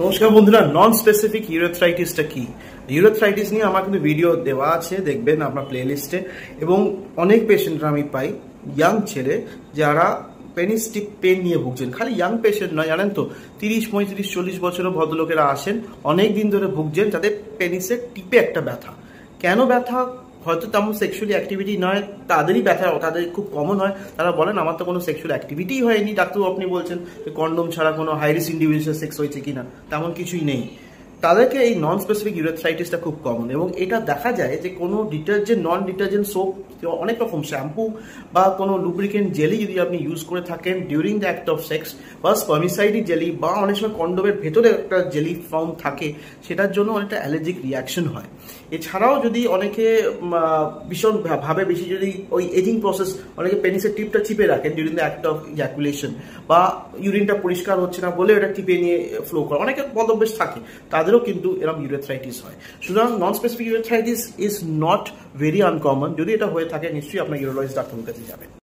নমস্কার বন্ধুরা, non specific ইউরেথ্রাইটিসটা কি? ইউরেথ্রাইটিস নিয়ে আমার কিন্তু ভিডিও দেওয়া আছে, দেখবেন আপনার প্লেলিস্টে। এবং অনেক পেশেন্টরা আমি পাই, ইয়াং ছেলে যারা পেনিস টিপ পেন নিয়ে ভুগছেন। খালি ইয়াং পেশেন্ট নয়, জানেন তো 30, 35, 40 বছরের ভদ্রলোকেরা আসেন, অনেক দিন ধরে ভুগছেন, যাদের পেনিসের টিপে একটা ব্যথা। কেন ব্যথা? হয়তো তেমন সেক্সুয়ালি অ্যাক্টিভিটি নয়, তাদেরই ব্যথা, তাদের খুব কমন হয়। তারা বলেন আমার তো কোনো সেক্সুয়াল অ্যাক্টিভিটিই হয়নি, ডাক্তারবাবু আপনি বলছেন কন্ডোম ছাড়া কোনো হাই রিস্ক ইন্ডিভিজুয়াল সেক্স হয়েছে কিনা, তেমন কিছুই নেই। তাদেরকে এই নন স্পেসিফিক ইউরেথ্রাইটিসটা খুব কমন। এবং এটা দেখা যায় যে কোনো ডিটারজেন্ট, নন ডিটারজেন্ট সোপ, অনেক রকম শ্যাম্পু বা কোনো লুব্রিকেন্ট জেলি যদি আপনি ইউজ করে থাকেন during the act of sex, বা স্পার্মিসাইডিক জেলি, বা অনেক সময় কন্ডোমের ভেতরে একটা জেলি ফর্ম থাকে, সেটার জন্য অনেকটা অ্যালার্জিক রিয়াকশন হয়। এছাড়াও যদি অনেকে ভীষণ ভাবে বেশি, যদি ওই এজিং প্রসেস, অনেকে পেনিসের টিপটা চিপে রাখেন during the act of ejaculation, বা ইউরিনটা পরিষ্কার হচ্ছে না বলে ওটা টিপে নিয়ে ফ্লো করে, অনেকের বদভ্যাস থাকে, তাদেরও কিন্তু এরকম ইউরেথ্রাইটিস হয়। সুতরাং non specific urethritis is not very uncommon. যদি এটা হয়ে থাকে নিশ্চয়ই আপনার ইউরোলজিস্ট ডাক্তারের কাছে যাবেন।